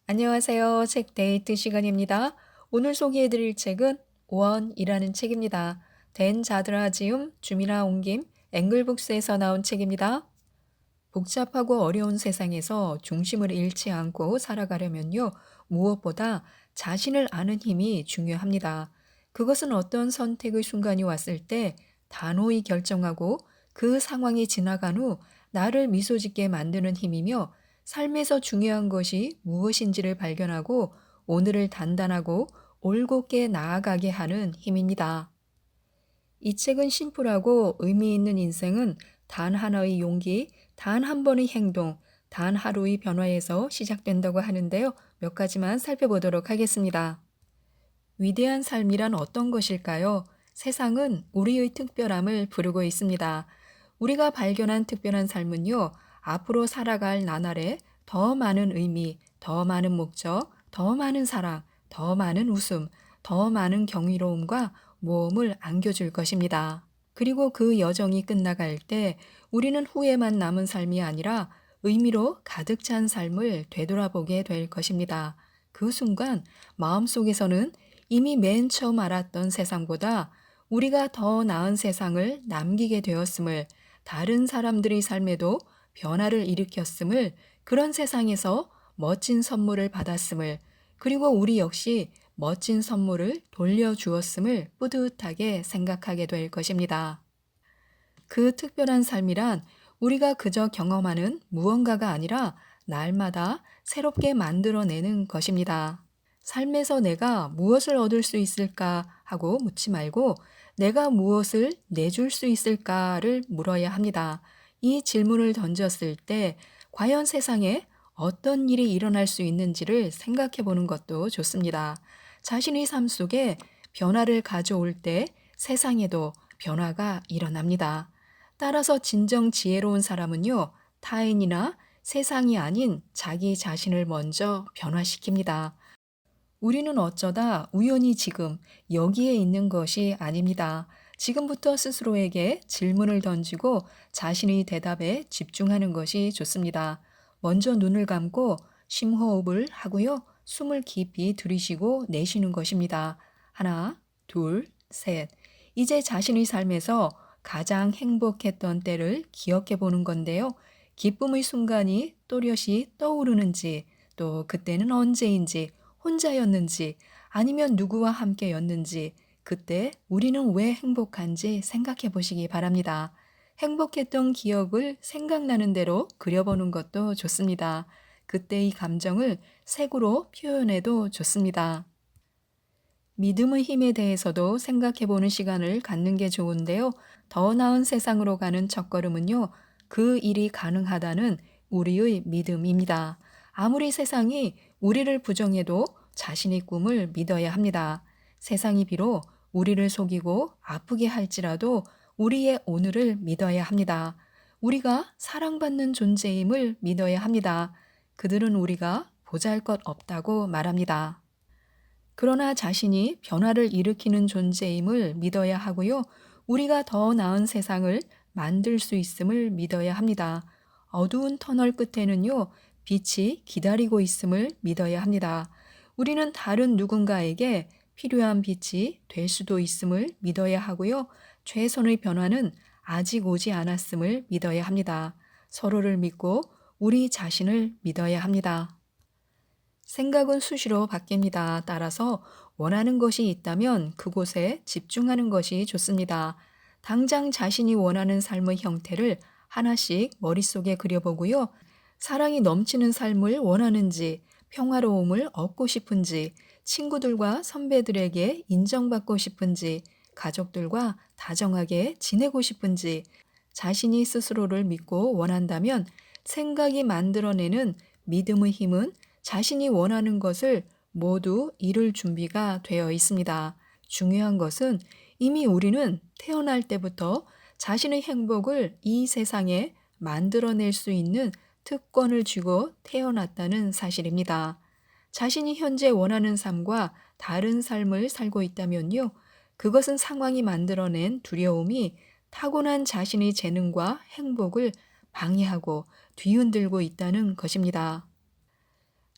안녕하세요. 책 데이트 시간입니다. 오늘 소개해 드릴 책은 원이라는 책입니다. 댄 자드라지움, 주미라 옹김, 앵글북스에서 나온 책입니다. 복잡하고 어려운 세상에서 중심을 잃지 않고 살아가려면요, 무엇보다 자신을 아는 힘이 중요합니다. 그것은 어떤 선택의 순간이 왔을 때 단호히 결정하고 그 상황이 지나간 후 나를 미소 짓게 만드는 힘이며 삶에서 중요한 것이 무엇인지를 발견하고 오늘을 단단하고 올곧게 나아가게 하는 힘입니다. 이 책은 심플하고 의미 있는 인생은 단 하나의 용기, 단 한 번의 행동, 단 하루의 변화에서 시작된다고 하는데요. 몇 가지만 살펴보도록 하겠습니다. 위대한 삶이란 어떤 것일까요? 세상은 우리의 특별함을 부르고 있습니다. 우리가 발견한 특별한 삶은요, 앞으로 살아갈 나날에 더 많은 의미, 더 많은 목적, 더 많은 사랑, 더 많은 웃음, 더 많은 경이로움과 모험을 안겨줄 것입니다. 그리고 그 여정이 끝나갈 때 우리는 후회만 남은 삶이 아니라 의미로 가득 찬 삶을 되돌아보게 될 것입니다. 그 순간 마음속에서는 이미 맨 처음 알았던 세상보다 우리가 더 나은 세상을 남기게 되었음을, 다른 사람들의 삶에도 변화를 일으켰음을, 그런 세상에서 멋진 선물을 받았음을, 그리고 우리 역시 멋진 선물을 돌려주었음을 뿌듯하게 생각하게 될 것입니다. 그 특별한 삶이란 우리가 그저 경험하는 무언가가 아니라 날마다 새롭게 만들어내는 것입니다. 삶에서 내가 무엇을 얻을 수 있을까 하고 묻지 말고 내가 무엇을 내줄 수 있을까를 물어야 합니다. 이 질문을 던졌을 때 과연 세상에 어떤 일이 일어날 수 있는지를 생각해 보는 것도 좋습니다. 자신의 삶 속에 변화를 가져올 때 세상에도 변화가 일어납니다. 따라서 진정 지혜로운 사람은요, 타인이나 세상이 아닌 자기 자신을 먼저 변화시킵니다. 우리는 어쩌다 우연히 지금 여기에 있는 것이 아닙니다. 지금부터 스스로에게 질문을 던지고 자신의 대답에 집중하는 것이 좋습니다. 먼저 눈을 감고 심호흡을 하고요. 숨을 깊이 들이쉬고 내쉬는 것입니다. 하나, 둘, 셋. 이제 자신의 삶에서 가장 행복했던 때를 기억해 보는 건데요. 기쁨의 순간이 또렷이 떠오르는지, 또 그때는 언제인지, 혼자였는지 아니면 누구와 함께였는지 그때 우리는 왜 행복한지 생각해 보시기 바랍니다. 행복했던 기억을 생각나는 대로 그려보는 것도 좋습니다. 그때의 감정을 색으로 표현해도 좋습니다. 믿음의 힘에 대해서도 생각해 보는 시간을 갖는 게 좋은데요. 더 나은 세상으로 가는 첫걸음은요, 그 일이 가능하다는 우리의 믿음입니다. 아무리 세상이 우리를 부정해도 자신의 꿈을 믿어야 합니다. 세상이 비록 우리를 속이고 아프게 할지라도 우리의 오늘을 믿어야 합니다. 우리가 사랑받는 존재임을 믿어야 합니다. 그들은 우리가 보잘 것 없다고 말합니다. 그러나 자신이 변화를 일으키는 존재임을 믿어야 하고요. 우리가 더 나은 세상을 만들 수 있음을 믿어야 합니다. 어두운 터널 끝에는요, 빛이 기다리고 있음을 믿어야 합니다. 우리는 다른 누군가에게 필요한 빛이 될 수도 있음을 믿어야 하고요. 최선의 변화는 아직 오지 않았음을 믿어야 합니다. 서로를 믿고 우리 자신을 믿어야 합니다. 생각은 수시로 바뀝니다. 따라서 원하는 것이 있다면 그곳에 집중하는 것이 좋습니다. 당장 자신이 원하는 삶의 형태를 하나씩 머릿속에 그려보고요. 사랑이 넘치는 삶을 원하는지, 평화로움을 얻고 싶은지, 친구들과 선배들에게 인정받고 싶은지, 가족들과 다정하게 지내고 싶은지, 자신이 스스로를 믿고 원한다면 생각이 만들어내는 믿음의 힘은 자신이 원하는 것을 모두 이룰 준비가 되어 있습니다. 중요한 것은 이미 우리는 태어날 때부터 자신의 행복을 이 세상에 만들어낼 수 있는 특권을 쥐고 태어났다는 사실입니다. 자신이 현재 원하는 삶과 다른 삶을 살고 있다면요. 그것은 상황이 만들어낸 두려움이 타고난 자신의 재능과 행복을 방해하고 뒤흔들고 있다는 것입니다.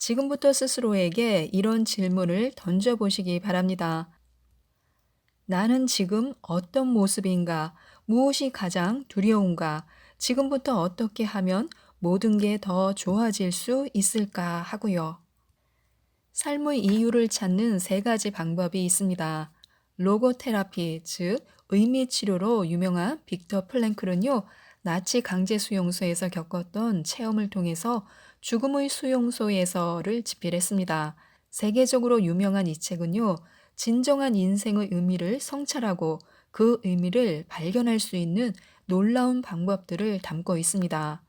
지금부터 스스로에게 이런 질문을 던져보시기 바랍니다. 나는 지금 어떤 모습인가? 무엇이 가장 두려운가? 지금부터 어떻게 하면 모든 게 더 좋아질 수 있을까 하고요. 삶의 이유를 찾는 세 가지 방법이 있습니다. 로고 테라피, 즉 의미 치료로 유명한 빅터 플랭클은요, 나치 강제 수용소에서 겪었던 체험을 통해서 죽음의 수용소에서를 집필했습니다. 세계적으로 유명한 이 책은요, 진정한 인생의 의미를 성찰하고 그 의미를 발견할 수 있는 놀라운 방법들을 담고 있습니다.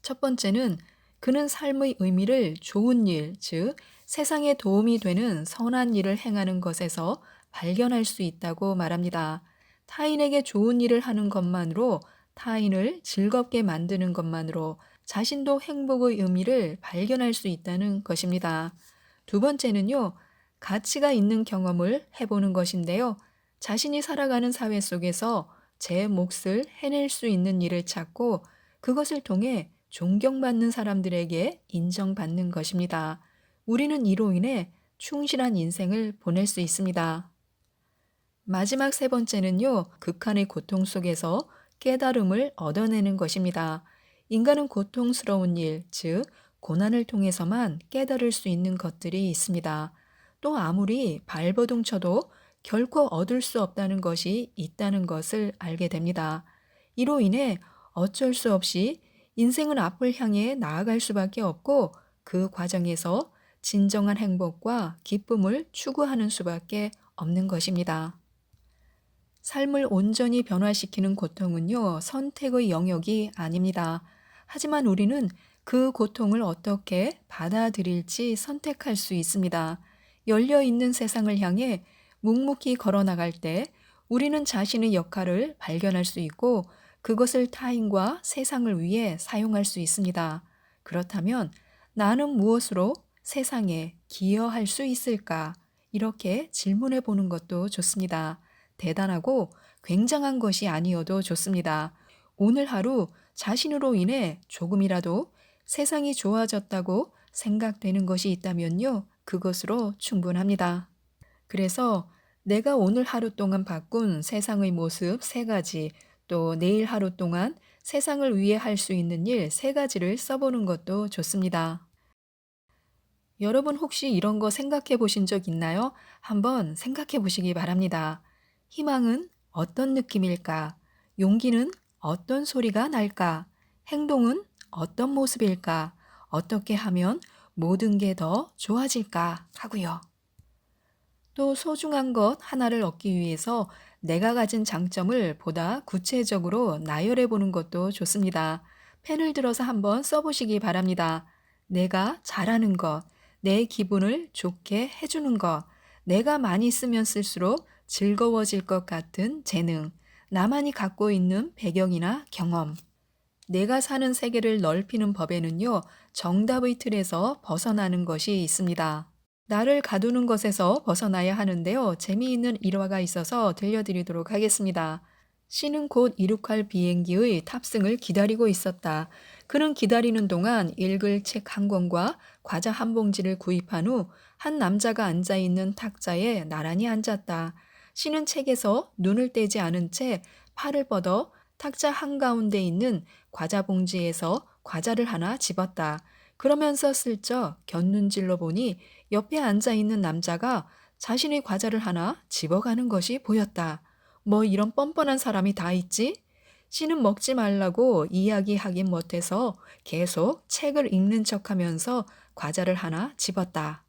첫 번째는 그는 삶의 의미를 좋은 일, 즉 세상에 도움이 되는 선한 일을 행하는 것에서 발견할 수 있다고 말합니다. 타인에게 좋은 일을 하는 것만으로, 타인을 즐겁게 만드는 것만으로 자신도 행복의 의미를 발견할 수 있다는 것입니다. 두 번째는요, 가치가 있는 경험을 해보는 것인데요. 자신이 살아가는 사회 속에서 제 몫을 해낼 수 있는 일을 찾고 그것을 통해 존경받는 사람들에게 인정받는 것입니다. 우리는 이로 인해 충실한 인생을 보낼 수 있습니다. 마지막 세 번째는요, 극한의 고통 속에서 깨달음을 얻어내는 것입니다. 인간은 고통스러운 일, 즉, 고난을 통해서만 깨달을 수 있는 것들이 있습니다. 또 아무리 발버둥 쳐도 결코 얻을 수 없다는 것이 있다는 것을 알게 됩니다. 이로 인해 어쩔 수 없이 인생은 앞을 향해 나아갈 수밖에 없고 그 과정에서 진정한 행복과 기쁨을 추구하는 수밖에 없는 것입니다. 삶을 온전히 변화시키는 고통은요, 선택의 영역이 아닙니다. 하지만 우리는 그 고통을 어떻게 받아들일지 선택할 수 있습니다. 열려있는 세상을 향해 묵묵히 걸어나갈 때 우리는 자신의 역할을 발견할 수 있고 그것을 타인과 세상을 위해 사용할 수 있습니다. 그렇다면 나는 무엇으로 세상에 기여할 수 있을까? 이렇게 질문해 보는 것도 좋습니다. 대단하고 굉장한 것이 아니어도 좋습니다. 오늘 하루 자신으로 인해 조금이라도 세상이 좋아졌다고 생각되는 것이 있다면요, 그것으로 충분합니다. 그래서 내가 오늘 하루 동안 바꾼 세상의 모습 세 가지, 또 내일 하루 동안 세상을 위해 할 수 있는 일 세 가지를 써보는 것도 좋습니다. 여러분 혹시 이런 거 생각해 보신 적 있나요? 한번 생각해 보시기 바랍니다. 희망은 어떤 느낌일까? 용기는 어떤 소리가 날까? 행동은 어떤 모습일까? 어떻게 하면 모든 게 더 좋아질까? 하고요. 또 소중한 것 하나를 얻기 위해서 내가 가진 장점을 보다 구체적으로 나열해 보는 것도 좋습니다. 펜을 들어서 한번 써보시기 바랍니다. 내가 잘하는 것, 내 기분을 좋게 해주는 것, 내가 많이 쓰면 쓸수록 즐거워질 것 같은 재능, 나만이 갖고 있는 배경이나 경험. 내가 사는 세계를 넓히는 법에는요, 정답의 틀에서 벗어나는 것이 있습니다. 나를 가두는 것에서 벗어나야 하는데요. 재미있는 일화가 있어서 들려드리도록 하겠습니다. 씨는 곧 이륙할 비행기의 탑승을 기다리고 있었다. 그는 기다리는 동안 읽을 책 한 권과 과자 한 봉지를 구입한 후 한 남자가 앉아있는 탁자에 나란히 앉았다. 씨는 책에서 눈을 떼지 않은 채 팔을 뻗어 탁자 한가운데 있는 과자 봉지에서 과자를 하나 집었다. 그러면서 슬쩍 곁눈질로 보니 옆에 앉아있는 남자가 자신의 과자를 하나 집어가는 것이 보였다. 뭐 이런 뻔뻔한 사람이 다 있지? 씨는 먹지 말라고 이야기하긴 못해서 계속 책을 읽는 척하면서 과자를 하나 집었다.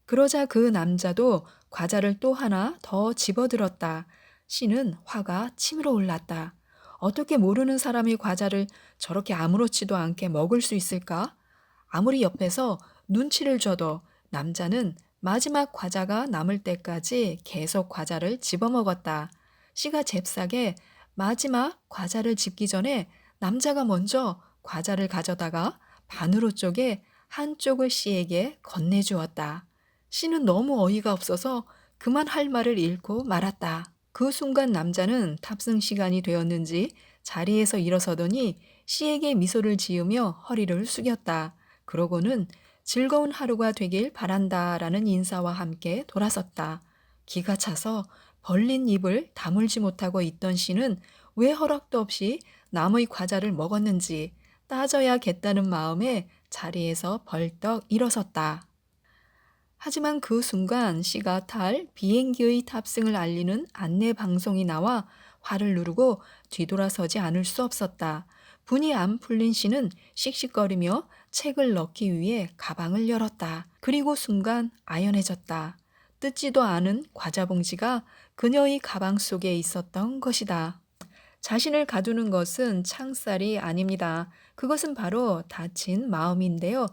그러자 그 남자도 과자를 또 하나 더 집어들었다. 씨는 화가 치밀어 올랐다. 어떻게 모르는 사람이 과자를 저렇게 아무렇지도 않게 먹을 수 있을까? 아무리 옆에서 눈치를 줘도 남자는 마지막 과자가 남을 때까지 계속 과자를 집어먹었다. 씨가 잽싸게 마지막 과자를 집기 전에 남자가 먼저 과자를 가져다가 반으로 쪼개 한쪽을 씨에게 건네주었다. 씨는 너무 어이가 없어서 그만 할 말을 잃고 말았다. 그 순간 남자는 탑승 시간이 되었는지 자리에서 일어서더니 씨에게 미소를 지으며 허리를 숙였다. 그러고는 즐거운 하루가 되길 바란다라는 인사와 함께 돌아섰다. 기가 차서 벌린 입을 다물지 못하고 있던 씨는 왜 허락도 없이 남의 과자를 먹었는지 따져야겠다는 마음에 자리에서 벌떡 일어섰다. 하지만 그 순간 씨가 탈 비행기의 탑승을 알리는 안내 방송이 나와 화를 누르고 뒤돌아서지 않을 수 없었다. 분이 안 풀린 씨는 씩씩거리며 책을 넣기 위해 가방을 열었다. 그리고 순간 아연해졌다. 뜯지도 않은 과자 봉지가 그녀의 가방 속에 있었던 것이다. 자신을 가두는 것은 창살이 아닙니다. 그것은 바로 다친 마음인데요.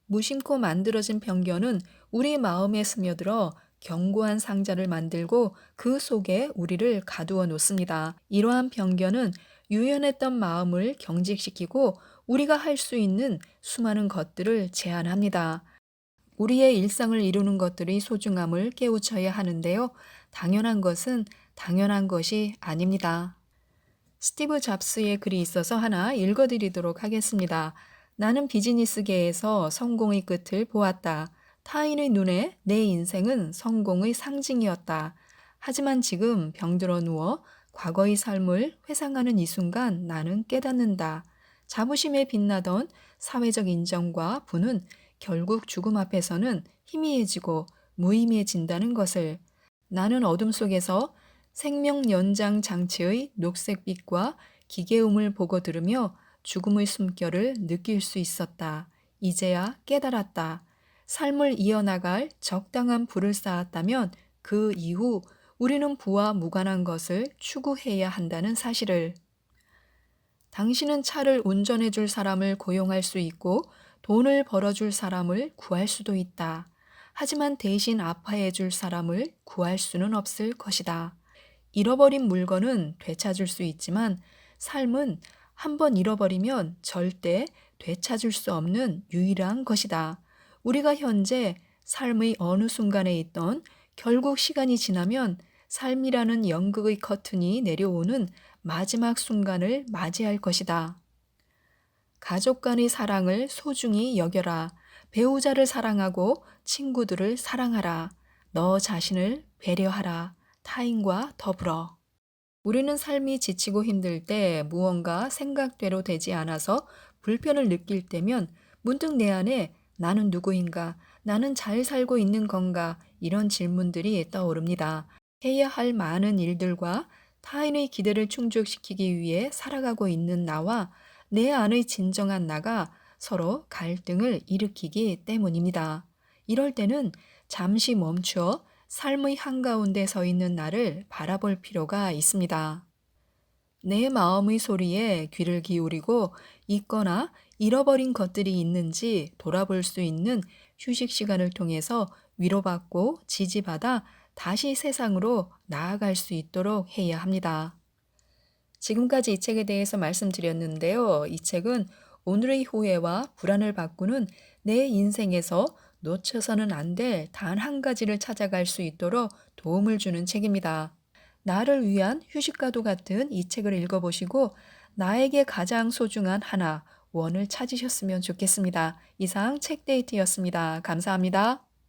무심코 만들어진 편견은 우리 마음에 스며들어 견고한 상자를 만들고 그 속에 우리를 가두어 놓습니다. 이러한 편견은 유연했던 마음을 경직시키고 우리가 할 수 있는 수많은 것들을 제한합니다. 우리의 일상을 이루는 것들의 소중함을 깨우쳐야 하는데요. 당연한 것은 당연한 것이 아닙니다. 스티브 잡스의 글이 있어서 하나 읽어드리도록 하겠습니다. 나는 비즈니스계에서 성공의 끝을 보았다. 타인의 눈에 내 인생은 성공의 상징이었다. 하지만 지금 병들어 누워 과거의 삶을 회상하는 이 순간 나는 깨닫는다. 자부심에 빛나던 사회적 인정과 부는 결국 죽음 앞에서는 희미해지고 무의미해진다는 것을. 나는 어둠 속에서 생명 연장 장치의 녹색빛과 기계음을 보고 들으며 죽음의 숨결을 느낄 수 있었다. 이제야 깨달았다. 삶을 이어나갈 적당한 부를 쌓았다면 그 이후 우리는 부와 무관한 것을 추구해야 한다는 사실을. 당신은 차를 운전해 줄 사람을 고용할 수 있고 돈을 벌어줄 사람을 구할 수도 있다. 하지만 대신 아파해 줄 사람을 구할 수는 없을 것이다. 잃어버린 물건은 되찾을 수 있지만 삶은 한번 잃어버리면 절대 되찾을 수 없는 유일한 것이다. 우리가 현재 삶의 어느 순간에 있던 결국 시간이 지나면 삶이라는 연극의 커튼이 내려오는 마지막 순간을 맞이할 것이다. 가족 간의 사랑을 소중히 여겨라. 배우자를 사랑하고 친구들을 사랑하라. 너 자신을 배려하라. 타인과 더불어. 우리는 삶이 지치고 힘들 때 무언가 생각대로 되지 않아서 불편을 느낄 때면 문득 내 안에 나는 누구인가? 나는 잘 살고 있는 건가? 이런 질문들이 떠오릅니다. 해야 할 많은 일들과 타인의 기대를 충족시키기 위해 살아가고 있는 나와 내 안의 진정한 나가 서로 갈등을 일으키기 때문입니다. 이럴 때는 잠시 멈추어 삶의 한가운데 서 있는 나를 바라볼 필요가 있습니다. 내 마음의 소리에 귀를 기울이고 있거나 잃어버린 것들이 있는지 돌아볼 수 있는 휴식 시간을 통해서 위로받고 지지받아 다시 세상으로 나아갈 수 있도록 해야 합니다. 지금까지 이 책에 대해서 말씀드렸는데요. 이 책은 오늘의 후회와 불안을 바꾸는 내 인생에서 놓쳐서는 안 될 단 한 가지를 찾아갈 수 있도록 도움을 주는 책입니다. 나를 위한 휴식과도 같은 이 책을 읽어보시고 나에게 가장 소중한 하나, 원을 찾으셨으면 좋겠습니다. 이상 책데이트였습니다. 감사합니다.